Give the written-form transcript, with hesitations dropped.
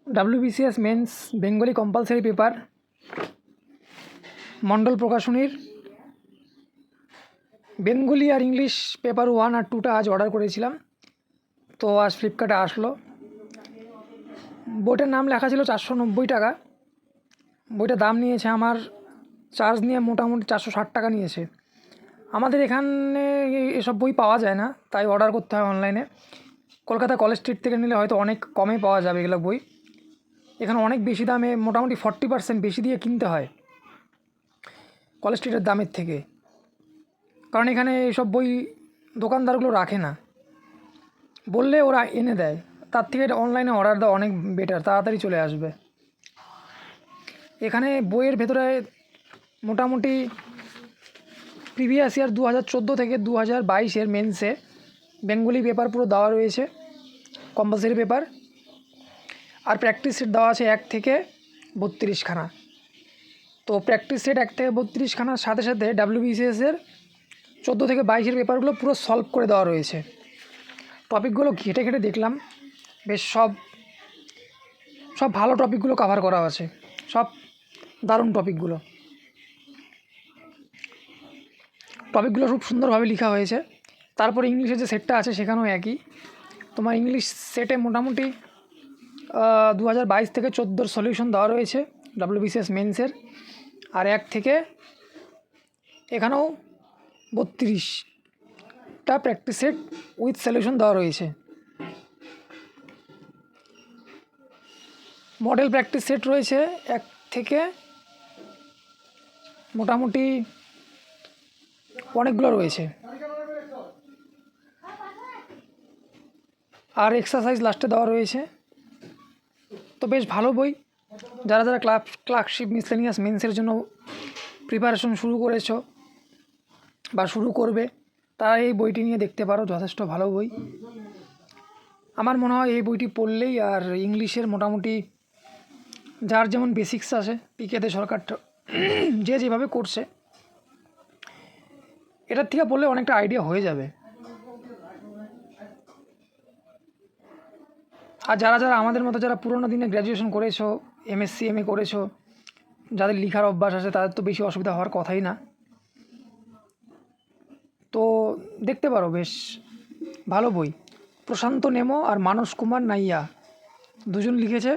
WBCS mains Bengali compulsory paper Mondal প্রকাশনীর Bengali আর English paper 1 আর 2টা আজ অর্ডার করেছিলাম, তো আজ ফ্লিপকার্টে আসলো। বইটার নাম লেখা ছিল 490 টাকা। বইটার দাম নিয়েছে আমার চার্জ নিয়ে মোটামুটি 460 টাকা নিয়েছে। আমাদের এখানে এসব বই পাওয়া যায় না, তাই অর্ডার করতে হয় অনলাইনে। কলকাতা কলেজ স্ট্রিট থেকে নিলে হয়তো অনেক কমে পাওয়া যাবে এগুলো বই। এখানে অনেক বেশি দামে, মোটামুটি 40% বেশি দিয়ে কিনতে হয় কলেজ স্ট্রিটের দামের থেকে, কারণ এখানে এইসব বই দোকানদারগুলো রাখে না, বললে ওরা এনে দেয়। তার থেকে অনলাইনে অর্ডার দেওয়া অনেক বেটার, তাড়াতাড়ি চলে আসবে। এখানে বইয়ের ভেতরে মোটামুটি প্রিভিয়াস ইয়ার 2014 থেকে 2022-এর মেন্সে বেঙ্গলি পেপার পুরো দেওয়া রয়েছে, কম্পালসারি পেপার। আর প্র্যাকটিস সেট দেওয়া আছে 1 থেকে 32খানা। তো প্র্যাকটিস সেট 1 থেকে 32খানার সাথে সাথে WBCS-এর 14 থেকে 22-এর পেপারগুলো পুরো সলভ করে দেওয়া রয়েছে। টপিকগুলো ঘেটে ঘেটে দেখলাম, বেশ সব ভালো টপিকগুলো কভার করা আছে, সব দারুণ টপিকগুলো খুব সুন্দরভাবে লেখা হয়েছে। তারপর ইংলিশের যে সেটটা আছে সেখানেও একই। তোমার ইংলিশ সেটে মোটামুটি 2022 থেকে 14-র সলিউশন দেওয়া রয়েছে WBCS মেন্সের। আর 1 থেকে এখানেও 32টা প্র্যাকটিস সেট উইথ সলিউশন দেওয়া রয়েছে। মডেল প্র্যাকটিস সেট রয়েছে 1 থেকে মোটামুটি অনেকগুলো রয়েছে। আর এক্সারসাইজ লাস্টে দেওয়া রয়েছে। তো বেশ ভালো বই। যারা ক্লার্কশিপ মিসলেনিয়াস মেন্সের জন্য প্রিপারেশন শুরু করেছো বা শুরু করবে, তারা এই বইটি নিয়ে দেখতে পারো, যথেষ্ট ভালো বই। আমার মনে হয় এই বইটি পড়লেই, আর ইংলিশের মোটামুটি যার যেমন বেসিক্স আছে, পিকেতে সরকার যে যেভাবে করছে, এটার থেকে পড়লে অনেকটা আইডিয়া হয়ে যাবে। আর যারা আমাদের মতো যারা পুরোনো দিনে গ্র্যাজুয়েশন করেছো, MSc MA করেছো, যাদের লেখার অভ্যাস আছে, তাদের তো বেশি অসুবিধা হওয়ার কথাই না। তো দেখতে পারো, বেশ ভালো বই। প্রশান্ত নেমো আর মানস কুমার নাইয়া দুজন লিখেছে।